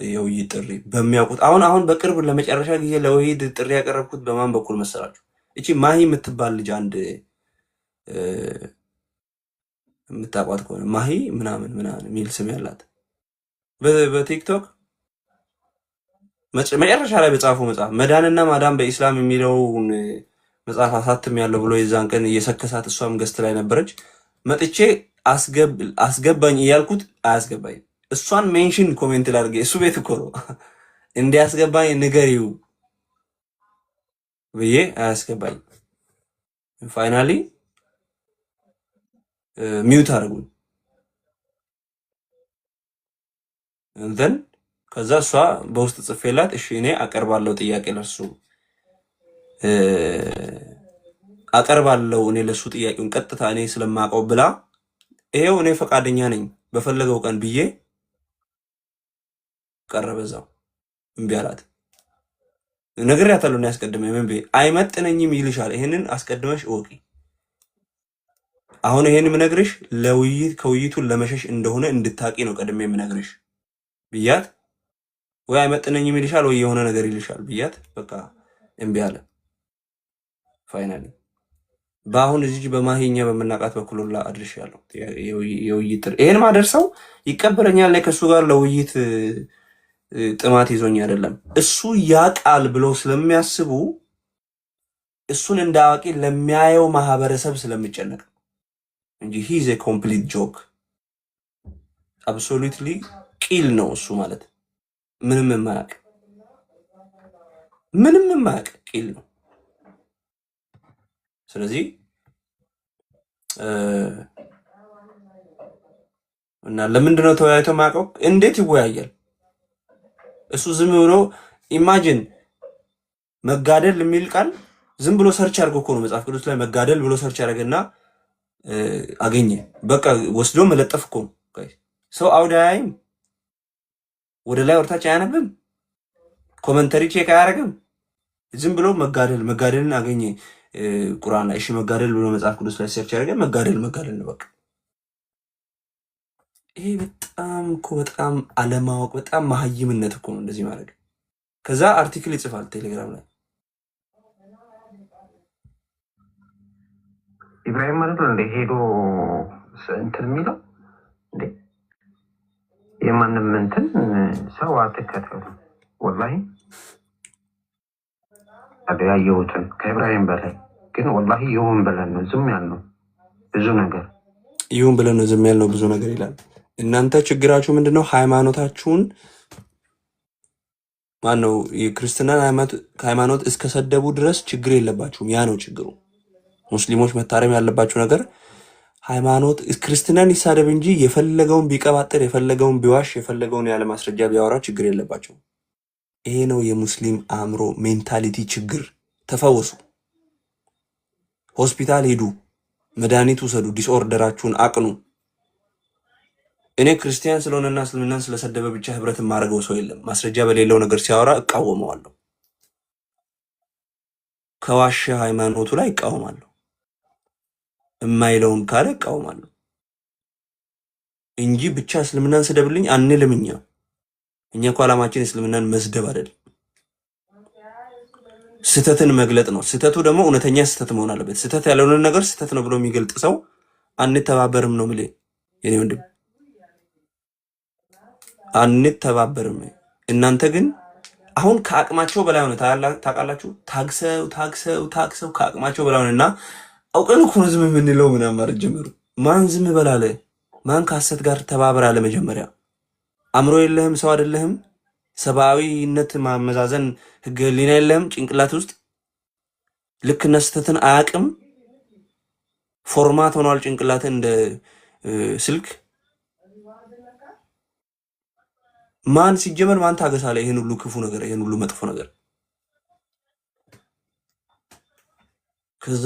Speaker 1: የውይይት ጥሪ በሚያውቁት አሁን በቅርብ ለመጨረሻ ጊዜ ለወሂድ ጥሪ ያቀረብኩት በማን በኩል መሰላችሁ? እቺ ማሂ የምትባል ልጅ አንድ የምታቋት ከሆነ ማሂ ምናምን የሚል ስም ያላት በቲክቶክ መጨረሻ ላይ በጻፉ መጽሐፍ መዳንና ማዳን በኢስላም የሚለውን መጽሐፍ አሳትም ያለው ብሎ የዛን ቀን እየሰከሳት እሷም ገስት ላይ ነበረች። መጥቼ አስገባኝ እያልኩት አያስገባኝ። እሷን ሜንሽን ኮሜንት ላድርጌ እሱ ቤት እኮ ነው እንዲያስገባኝ ንገሪው ብዬ አያስገባኝ። ፋይናሊ ሚውት አድርጉኝ። እንትን ከዛ እሷ በውስጥ ጽፌላት እሺ እኔ አቀርባለሁ ጥያቄ ለሱ አቀርባለሁ እኔ ለሱ ጥያቄውን ቀጥታ እኔ ስለማውቀው ብላ ይሄው እኔ ፈቃደኛ ነኝ በፈለገው ቀን ብዬ ቀረበዛው። እምቢ አላት። ነግሬያታለሁ ነው ያስቀድመኝ ምን ብዬ አይመጥነኝም ይልሻል። ይሄንን አስቀድመሽ እወቂ። አሁን ይሄን ምነግርሽ ከውይይቱን ለመሸሽ እንደሆነ እንድታቂ ነው ቀድሜ ምነግርሽ ብያት፣ ወይ አይመጥነኝም ይልሻል ወይ የሆነ ነገር ይልሻል ብያት፣ በቃ እምቢ አለ። ፋይናሊ በአሁን እዚህ በማሂኛ በመናቃት በኩል ሁላ አድርሻለሁ የውይይት ጥሪ። ይሄን ማደርሰው ይቀበለኛል ላይ ከሱ ጋር ለውይይት ጥማት ይዞኝ አይደለም፣ እሱ ያቃል ብለው ስለሚያስቡ እሱን እንደ አዋቂ ለሚያየው ማህበረሰብ ስለሚጨነቅ እንጂ ሂዝ ኤ ኮምፕሊት ጆክ አብሶሉትሊ ቂል ነው እሱ ማለት ምንም የማያውቅ ቂል ነው። ስለዚህ እና ለምንድነው ተወያይቶ ማቀው? እንዴት ይወያያል? እሱ ዝም ብሎ ኢማጂን መጋደል የሚል ቃል ዝም ብሎ ሰርች አድርጎ እኮ ነው መጽሐፍ ቅዱስ ላይ መጋደል ብሎ ሰርች ያደረገና አገኘ። በቃ ወስዶ መለጠፍ እኮ ነው። ሰው አውደ አያይም፣ ወደ ላይ ወርታች አያነብም፣ ኮመንተሪ ቼክ አያደርግም። ዝም ብሎ መጋደልን አገኘ ቁርአን ላይ። እሺ መጋደል ብሎ መጽሐፍ ቅዱስ ላይ ሰርች ያደረገ መጋደል ነው በቃ። ይሄ በጣም አለማወቅ፣ በጣም መሀይምነት እኮ ነው እንደዚህ ማድረግ። ከዛ አርቲክል ይጽፋል ቴሌግራም ላይ
Speaker 7: ኢብራሂም ማለት ነው እንደ ሄዶ እንትን የሚለው እንዴ የማንም እንትን ሰው አትከተሉ። ወላሂ ያየሁትን ከኢብራሂም በላይ ግን ወላሂ ይሁን ብለን ነው ዝም ያልነው። ብዙ ነገር
Speaker 1: ይሁን ብለን ነው ዝም ያልነው ብዙ ነገር ይላል። እናንተ ችግራችሁ ምንድነው? ሃይማኖታችሁን ማነው የክርስትናን ሃይማኖት እስከሰደቡ ድረስ ችግር የለባችሁም። ያ ነው ችግሩ። ሙስሊሞች መታረም ያለባችሁ ነገር ሃይማኖት ክርስትናን ይሳደብ እንጂ የፈለገውን ቢቀባጥር የፈለገውን ቢዋሽ የፈለገውን ያለ ማስረጃ ቢያወራ ችግር የለባቸውም። ይሄ ነው የሙስሊም አእምሮ ሜንታሊቲ ችግር። ተፈወሱ፣ ሆስፒታል ሂዱ፣ መድኃኒት ውሰዱ፣ ዲስኦርደራችሁን አቅኑ። እኔ ክርስቲያን ስለሆነና እስልምናን ስለሰደበ ብቻ ህብረት የማደርገው ሰው የለም። ማስረጃ በሌለው ነገር ሲያወራ እቃወመዋለሁ። ከዋሸ ሃይማኖቱ ላይ እቃወማለሁ። የማይለውን ካለ እቃወማለሁ እንጂ ብቻ እስልምናን ስደብልኝ አንልም። እኛ እኮ ዓላማችን እስልምናን መስደብ አይደለም፣ ስህተትን መግለጥ ነው። ስህተቱ ደግሞ እውነተኛ ስህተት መሆን አለበት። ስህተት ያልሆነ ነገር ስህተት ነው ብሎ የሚገልጥ ሰው አንተባበርም ነው የምልህ የኔ ወንድም፣ አንተባበርም። እናንተ ግን አሁን ከአቅማቸው በላይ ሆነ። ታውቃላችሁ፣ ታግሰው ከአቅማቸው በላይ ሆነና አውቀን እኮ ነው ዝም የምንለው ምናምን ማለት ጀመሩ። ማን ዝም በላለ? ማን ከሐሰት ጋር ተባበራለ? መጀመሪያ አእምሮ የለህም? ሰው አይደለህም? ሰብአዊነት ማመዛዘን ህገ ህሊና የለህም ጭንቅላት ውስጥ? ልክና ስህተትን አያቅም? ፎርማት ሆኗል ጭንቅላትን እንደ ስልክ። ማን ሲጀመር ማን ታገሳለ? ይሄን ሁሉ ክፉ ነገር፣ ይሄን ሁሉ መጥፎ ነገር ከዛ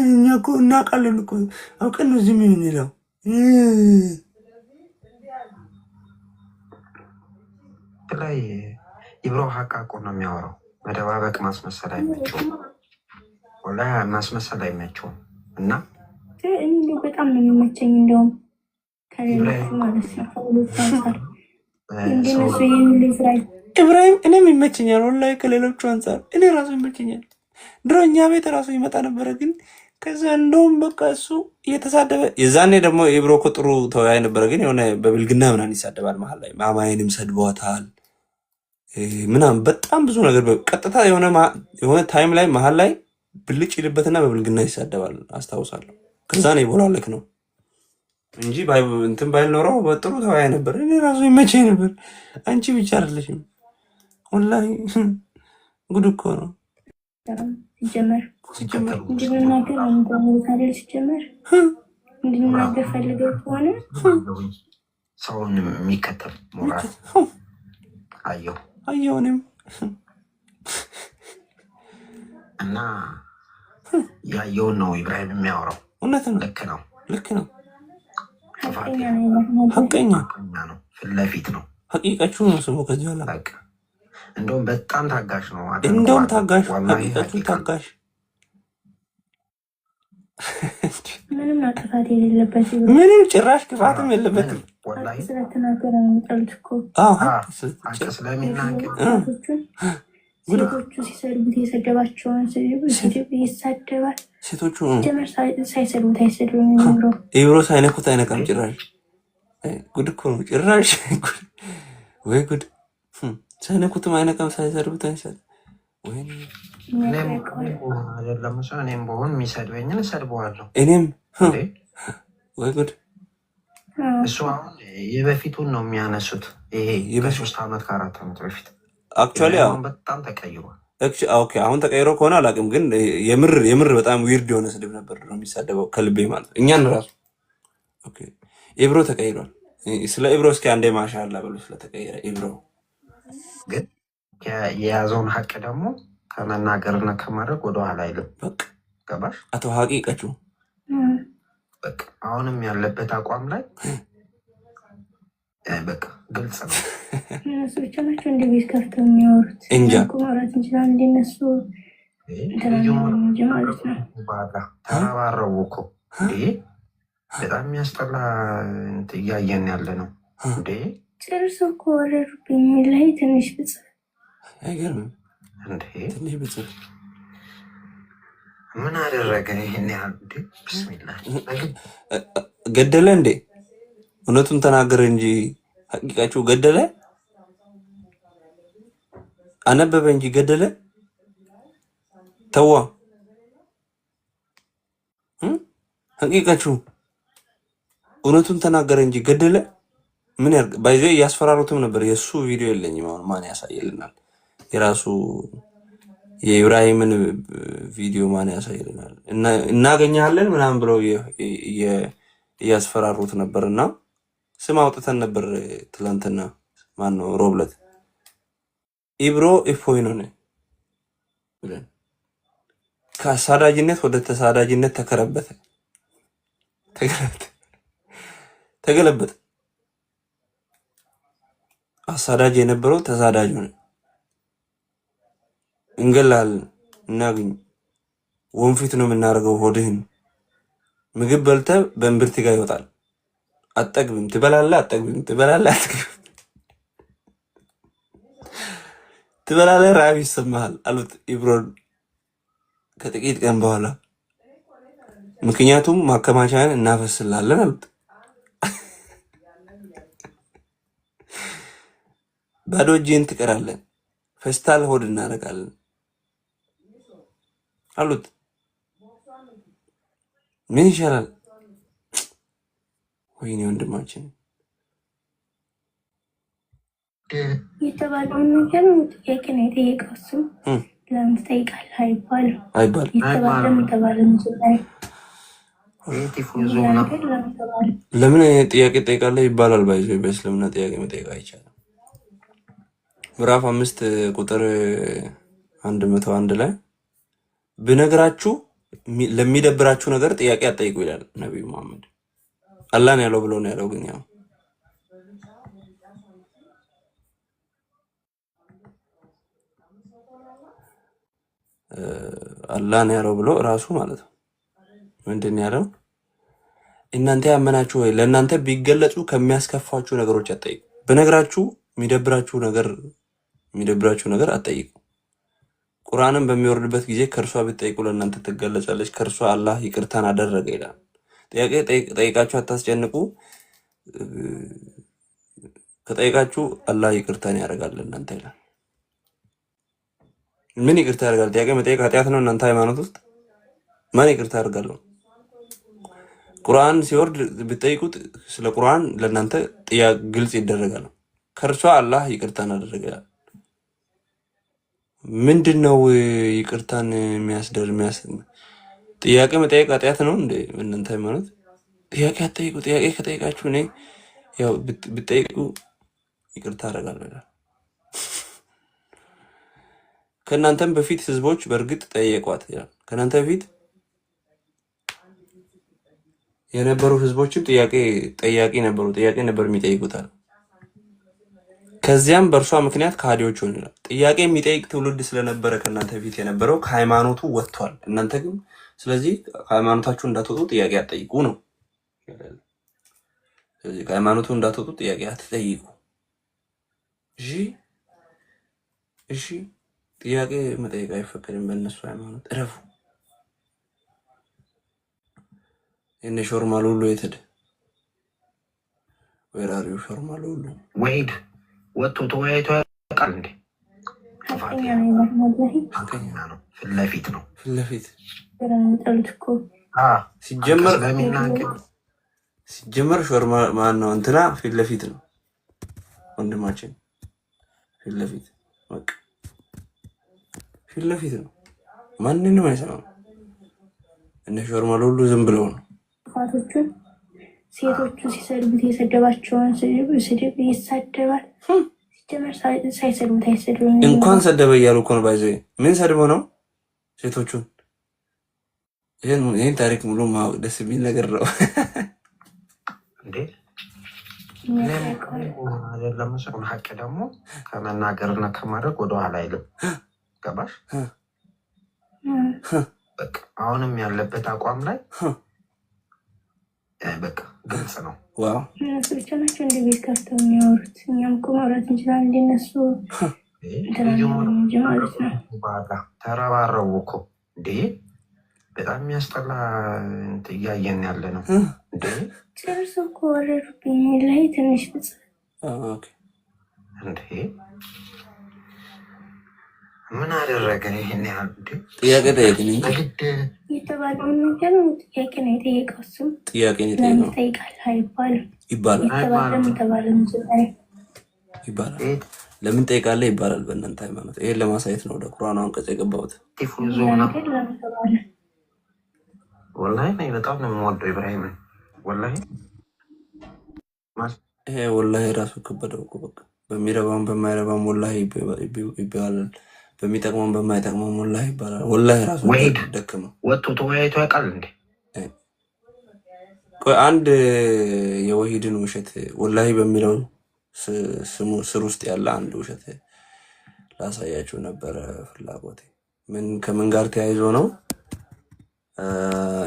Speaker 1: እኛ እኮ እናውቃለን እኮ አውቀን ነው ዝም የምንለው።
Speaker 7: ላይ ኢብሮ ሀቃቆ ነው የሚያወራው። መደባበቅ ማስመሰል አይመቸውም፣ ወላሂ ማስመሰል አይመቸውም። እና
Speaker 8: እኔ በጣም ነው የሚመቸኝ እንደውም ከሌሎቹ ማለት ነው ከሁለቱ አንጻር እንደነሱ የሚል ስራይ
Speaker 1: ኢብራሂም እኔም ይመቸኛል፣ ወላሂ ከሌሎቹ አንጻር እኔ ራሱ ይመቸኛል። ድሮ እኛ ቤት ራሱ ይመጣ ነበረ፣ ግን ከዛ እንደውም በቃ እሱ እየተሳደበ የዛኔ ደግሞ ኢብሮ እኮ ጥሩ ተወያይ ነበረ፣ ግን የሆነ በብልግና ምናምን ይሳደባል። መሀል ላይ ማማዬንም ሰድቧታል ምናምን በጣም ብዙ ነገር ቀጥታ የሆነ ታይም ላይ መሀል ላይ ብልጭ ይልበትና በብልግና ይሳደባል አስታውሳለሁ። ከዛ ነው ይቦላለክ ነው እንጂ እንትን ባይል ኖረው በጥሩ ተወያይ ነበር። እኔ ራሱ ይመቸኝ ነበር። አንቺ ብቻ አይደለሽም ወላሂ። ጉድ እኮ ነው
Speaker 8: ሲጀመር እንድንናገር አንጓሙታደል ሲጀመር እንድንናገር ፈልገው ከሆነ
Speaker 7: ሰውን የሚከተል ሞራል
Speaker 1: አየውንም
Speaker 7: እና ያየውን ነው ኢብራሂም የሚያወራው።
Speaker 1: እውነት ነው፣ ልክ ነው። ሀቀኛ
Speaker 7: ነው፣ ፊት ለፊት ነው።
Speaker 1: ሀቂቃችሁ ነው ስሙ። ከዚህ በኋላ
Speaker 7: እንደውም በጣም ታጋሽ ነው።
Speaker 1: እንደውም ታጋሽ ሀቂቃችሁ ታጋሽ
Speaker 8: ምንም ጥፋት የሌለበት
Speaker 1: ምንም ጭራሽ ክፋትም የለበትም።
Speaker 8: ስለተናገረ ነው የሚጠሉት እኮ
Speaker 7: ስለሚናገር
Speaker 8: ሴቶቹ ሲሰድቡት የሰደባቸውን ስድብ ይሳደባል።
Speaker 1: ሴቶቹ
Speaker 8: ጀመር ሳይሰድቡት አይሰድብም። የሚኖረው
Speaker 1: ኢብሮ ሳይነኩት አይነካም ጭራሽ። ጉድ እኮ ነው ጭራሽ። ወይ ጉድ! ሳይነኩትም አይነካም፣ ሳይሰድቡት አይሰድም።
Speaker 7: እኔም በሆን የሚሰድበኝን እሰድበዋለሁ።
Speaker 1: እኔም ወይ ጉድ!
Speaker 7: እሱ አሁን የበፊቱን ነው የሚያነሱት። ይሄ በ3 ዓመት ከ4 ዓመት በፊት
Speaker 1: አክቹዋሊ
Speaker 7: በጣም ተቀይሯል።
Speaker 1: ኦኬ አሁን ተቀይሮ ከሆነ አላውቅም፣ ግን የምር በጣም ዊርድ የሆነ ስድብ ነበር ነው የሚሳደበው ከልቤ ማለት ነው። እኛን ራሱ ኦኬ ኢብሮ ተቀይሯል። ስለ ኢብሮ እስኪ አንዴ ማሻአላ በሉ ስለተቀየረ ኢብሮ።
Speaker 7: ግን የያዘውን ሀቅ ደግሞ ከመናገርና ከማድረግ ወደኋላ አይልም። በቃ ገባሽ?
Speaker 1: አቶ ሀቂቀችው
Speaker 7: በቃ አሁንም ያለበት አቋም ላይ በቃ ግልጽ ነው።
Speaker 8: እነሱ ብቻ ናቸው እንደ ቤት ከፍተው የሚያወሩት።
Speaker 1: እንጃ
Speaker 8: ማውራት እንችላለን እንደነሱ እንጂ ማለት ነው።
Speaker 7: ተረባረቡ እኮ በጣም የሚያስጠላ እያየን ያለ ነው እንዴ።
Speaker 8: ጨርሶ እኮ ወረዱብኝ ላይ ትንሽ ብጽፍ
Speaker 1: አይገርምም
Speaker 7: እንዴ?
Speaker 1: ትንሽ ብጽፍ
Speaker 7: ምን አደረገ? ይሄን ያህል እንዴ? ብስሚላህ
Speaker 1: ገደለ እንዴ? እውነቱን ተናገረ እንጂ ሀቂቃችሁ ገደለ? አነበበ እንጂ ገደለ? ተዋ ሐቂቃችሁ እውነቱን ተናገረ እንጂ ገደለ ምን ያርግ ባይዘ ያስፈራሩትም ነበር የሱ ቪዲዮ የለኝም አሁን ማን ያሳየልናል የራሱ የኢብራሂምን ቪዲዮ ማን ያሳየልናል እናገኛለን ምናምን ብለው ያስፈራሩት ነበርና ስም አውጥተን ነበር ትላንትና ማን ነው ሮብለት ኢብሮ እፎይ ነው ብለን ከአሳዳጅነት ወደ ተሳዳጅነት ተገለበጠ አሳዳጅ የነበረው ተሳዳጅ ሆነ እንገላለን እናገኝ ወንፊት ነው የምናደርገው ሆድህን ምግብ በልተህ በእምብርት ጋር ይወጣል አጠግብም ትበላለህ አጠግብም ትበላለህ አጠግብም ትበላለህ ራብ ይሰማሃል አሉት ኢብሮን ከጥቂት ቀን በኋላ ምክንያቱም ማከማቻን እናፈስላለን አሉት ባዶ እጅህን ትቀራለህ ፌስታል ሆድ እናደርጋለን አሉት ምን ይሻላል ወይኔ ወንድማችን
Speaker 8: የተባለውን ነገር ጥያቄ ነው የጠየቀው እሱ ለምን ትጠይቃለህ አይባልም የተባለም ይችላል
Speaker 1: ለምን ጥያቄ ትጠይቃለህ ይባላል ባይዞ በእስልምና ጥያቄ መጠየቅ አይቻልም ምዕራፍ 5 ቁጥር 101 ላይ ብነግራችሁ ለሚደብራችሁ ነገር ጥያቄ አትጠይቁ ይላል ነብዩ መሐመድ አላህ ነው ያለው ብሎ ነው ያለው ግን ያው አላህ ነው ያለው ብሎ ራሱ ማለት ነው ምንድን ያለው እናንተ ያመናችሁ ወይ ለእናንተ ቢገለጹ ከሚያስከፋችሁ ነገሮች አትጠይቁ ብነግራችሁ የሚደብራችሁ ነገር አትጠይቁ ቁርአንን በሚወርድበት ጊዜ ከርሷ ብትጠይቁ ለእናንተ ትገለጻለች ከርሷ አላህ ይቅርታን አደረገ ይላል ጥያቄ ጠይቃችሁ አታስጨንቁ ከጠይቃችሁ አላህ ይቅርታን ያደርጋል ለእናንተ ይላል ምን ይቅርታ ያደርጋል ጥያቄ መጠየቅ ኃጢአት ነው እናንተ ሃይማኖት ውስጥ ማን ይቅርታ ያደርጋል ቁርአን ሲወርድ ብትጠይቁት ስለ ቁርአን ለእናንተ ጥያቄ ግልጽ ይደረጋል ከርሷ አላህ ይቅርታን አደረገ ይላል ምንድነው ይቅርታን የሚያስደርሚያስ ጥያቄ መጠየቅ ኃጢአት ነው እንዴ እናንተ ሃይማኖት ጥያቄ አትጠይቁ ጥያቄ ከጠይቃችሁ እኔ ያው ብትጠይቁ ይቅርታ አደርጋለሁ ይላል ከናንተም በፊት ህዝቦች በርግጥ ጠየቋት ይላል ከናንተ በፊት የነበሩ ህዝቦችም ጥያቄ ነበር የሚጠይቁታል ከዚያም በእርሷ ምክንያት ከሃዲዎች ሆኑ ይላል ጥያቄ የሚጠይቅ ትውልድ ስለነበረ ከናንተ በፊት የነበረው ከሃይማኖቱ ወጥቷል እናንተ ግን ስለዚህ ከሃይማኖታችሁ እንዳትወጡ ጥያቄ አትጠይቁ ነው ስለዚህ ከሃይማኖቱ እንዳትወጡ ጥያቄ አትጠይቁ እሺ ጥያቄ መጠየቅ አይፈቀድም በእነሱ ሃይማኖት እረፉ እነ ሾርማሉ ሁሉ የተደ ወራሪው ሾርማሉ ሁሉ
Speaker 7: ወይድ ወጥቶ ተወያይቶ ያውቃል እንዴ
Speaker 8: ሐቀኛ ነው
Speaker 7: ፊት ለፊት ነው
Speaker 1: ሲጀመር ሾርማ ማን ነው እንትና ፊት ለፊት ነው ወንድማችን ፊት ለፊት በቃ ፊት ለፊት ነው ማንንም አይሰማም እነ ሾርማሉ ሁሉ ዝም ብለው ነው
Speaker 8: ፋቶቹን ሴቶቹ ሲሰድቡት የሰደባቸውን ስድብ ይሳደባል ሲጀመር ሳይሰድቡት አይሰድቡም
Speaker 1: እንኳን ሰደበ እያሉ እኮ ነው ባይዘው ምን ሰድበው ነው ሴቶቹን ይሄን ታሪክ ሙሉ ማወቅ ደስ የሚል ነገር ነው
Speaker 7: እንዴ አይደለም ሰው ሐቅ ደግሞ ከመናገርና ከማድረግ ወደ ኋላ አይልም ገባሽ በቃ አሁንም ያለበት አቋም ላይ በቃ ግልጽ ነው
Speaker 1: ዋው
Speaker 8: እነሱ ብቻ ናቸው እንደ ቤት ከፍተው የሚያወሩት እኛም እኮ ማውራት እንችላለን እንደነሱ ማለት ነው
Speaker 7: ተረባረቡ እኮ እንዴ በጣም የሚያስጠላ እያየን ያለ ነው እንዴ
Speaker 8: ጨርሶ እኮ ወረዱብኝ ላይ ትንሽ ብጽ
Speaker 7: እንዴ ምን አደረገ? ይሄን ያህል
Speaker 1: ጥያቄ ጠየቅን እንጂ
Speaker 8: የተባለውን ነገር ጥያቄ ነው የጠየቀው። እሱም
Speaker 1: ጥያቄ ነው
Speaker 8: ለምን
Speaker 1: የጠየቀው
Speaker 8: ትጠይቃለህ አይባልም።
Speaker 1: ይባላል
Speaker 8: የተባለም
Speaker 1: ይባላል። ለምን ጠይቃለህ ይባላል በእናንተ ሃይማኖት። ይሄን ለማሳየት ነው ወደ ቁርአኑ አንቀጽ የገባሁት።
Speaker 7: ወላሂ እኔ በጣም ነው የምወደው ኢብራሂም። ወላሂ
Speaker 1: ይሄ ወላሂ ራሱ ከበደው እኮ በቃ በሚረባም በማይረባም ወላሂ ይባላል፣ በሚጠቅመም በማይጠቅመም ወላሂ ይባላል። ወላሂ ራሱ ደከመው።
Speaker 7: ወጥቶ ተወያይቶ ያውቃል እንዴ?
Speaker 1: ቆይ አንድ የወሂድን ውሸት ወላሂ በሚለው ስር ውስጥ ያለ አንድ ውሸት ላሳያችሁ ነበረ ፍላጎቴ። ምን ከምን ጋር ተያይዞ ነው?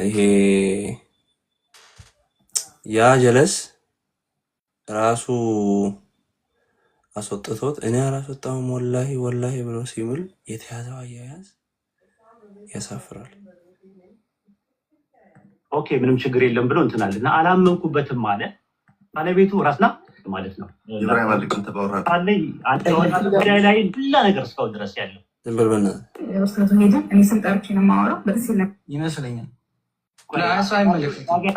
Speaker 1: ይሄ ያ ጀለስ ራሱ አስወጥቶት እኔ አላስወጣሁም ወላሂ ወላሂ ብሎ ሲምል የተያዘው አያያዝ ያሳፍራል።
Speaker 9: ኦኬ ምንም ችግር የለም ብሎ እንትናል እና አላመንኩበትም አለ ባለቤቱ ራስና ማለት ነው።
Speaker 6: ኢብራሂም አልቀን ተባወራ
Speaker 9: አለኝ አንተ ላይ ሁላ ነገር እስካሁን ድረስ ያለው
Speaker 1: ዝም ብሎ
Speaker 2: ኡስታዝ ሄደ እኔ ስም ጠርቼ ነው የማወራው በእስል
Speaker 4: ይመስለኛል።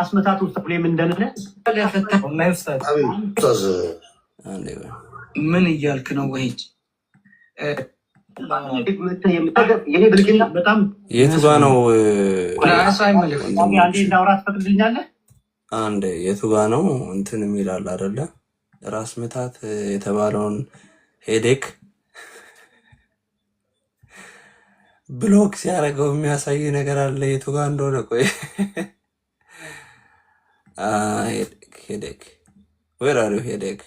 Speaker 9: አስመታት ውስጥ ፕሌም እንደነለ
Speaker 4: ምን እያልክ ነው? ወሂድ
Speaker 1: የቱ ጋ ነው? አንድ የቱ ጋ ነው እንትን የሚላል አይደለ? ራስ ምታት የተባለውን ሄዴክ ብሎክ ሲያደርገው የሚያሳይ ነገር አለ። የቱ ጋ እንደሆነ ቆይ ሄዴክ where are you headache?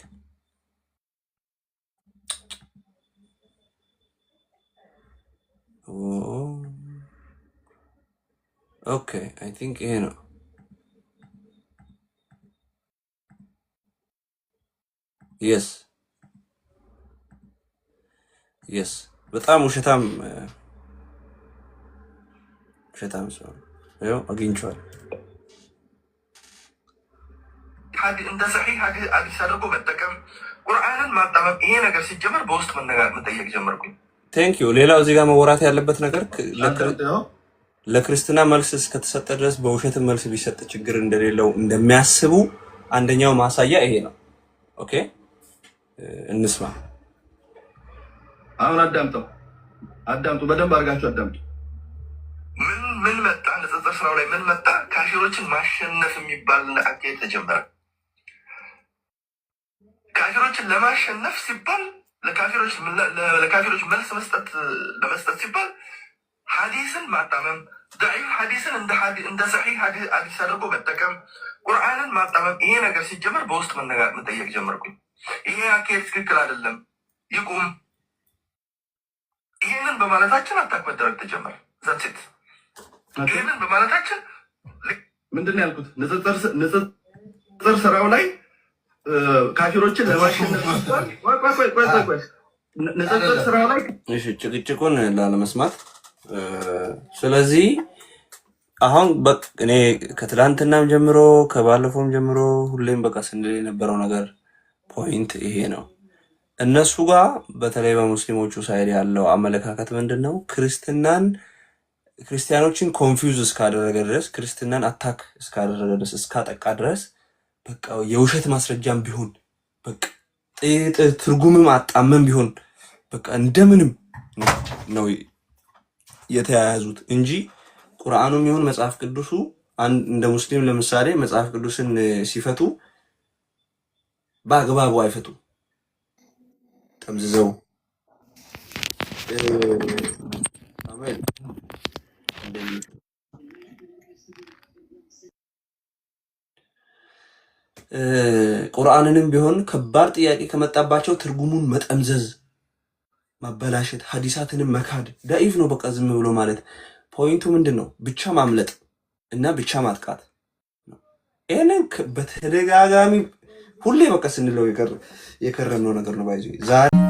Speaker 1: Oh, okay, I think ይሄ ነው። yes በጣም ውሸታም ሰው ነው። አግኝቼዋለሁ።
Speaker 10: እንደ ሰሒህ ሐዲስ አድርጎ መጠቀም፣ ቁርአንን ማጣመም፣ ይሄ ነገር ሲጀመር በውስጥ መጠየቅ ጀመርኩኝ።
Speaker 1: ቴንክ ዩ። ሌላው እዚህ ጋር መወራት ያለበት ነገር ለክርስትና መልስ እስከተሰጠ ድረስ በውሸት መልስ ቢሰጥ ችግር እንደሌለው እንደሚያስቡ አንደኛው ማሳያ ይሄ ነው። ኦኬ እንስማ።
Speaker 10: አሁን አዳምጡ፣ በደንብ አድርጋችሁ አዳምጡ። ምን መጣ? ንጽጽር ስራው ላይ ምን መጣ? ካፊሮችን ማሸነፍ የሚባል አካሄድ ተጀመረ። ካፊሮችን ለማሸነፍ ሲባል ለካፊሮች መልስ ለመስጠት ሲባል ሐዲስን ማጣመም፣ ضعيف ሐዲስን እንደ ሰሒህ ሐዲስ አድርጎ መጠቀም፣ ቁርአንን ማጣመም፣ ይሄ ነገር ሲጀመር በውስጥ መጠየቅ ጀመርኩኝ። ይሄ አካሄድ ትክክል አይደለም፣ ይቁም። ይሄንን በማለታችን አታክ መደረግ ተጀመረ። ዛትት ይሄንን በማለታችን ምንድን ነው ያልኩት? ንጽጽር ስራው ላይ ካፊሮችን ለማሸነፍ ንጽጽር ስራው ላይ
Speaker 1: ጭቅጭቁን ላለመስማት። ስለዚህ አሁን እኔ ከትላንትናም ጀምሮ ከባለፈውም ጀምሮ ሁሌም በቃ ስንል የነበረው ነገር ፖይንት ይሄ ነው። እነሱ ጋር በተለይ በሙስሊሞቹ ሳይድ ያለው አመለካከት ምንድን ነው? ክርስቲያኖችን ኮንፊውዝ እስካደረገ ድረስ፣ ክርስትናን አታክ እስካደረገ ድረስ፣ እስካጠቃ ድረስ በቃ የውሸት ማስረጃም ቢሆን በቃ ትርጉምም አጣመም ቢሆን በቃ እንደምንም ነው የተያያዙት እንጂ ቁርአኑም ይሁን መጽሐፍ ቅዱሱ እንደ ሙስሊም ለምሳሌ መጽሐፍ ቅዱስን ሲፈቱ በአግባቡ አይፈቱም። ጠምዝዘው ቁርአንንም ቢሆን ከባድ ጥያቄ ከመጣባቸው ትርጉሙን መጠምዘዝ፣ ማበላሸት፣ ሐዲሳትንም መካድ ዳኢፍ ነው። በቃ ዝም ብሎ ማለት ፖይንቱ ምንድን ነው? ብቻ ማምለጥ እና ብቻ ማጥቃት። ይሄንን በተደጋጋሚ ሁሌ በቃ ስንለው የከረምነው ነገር ነው። ባይዙ ዛሬ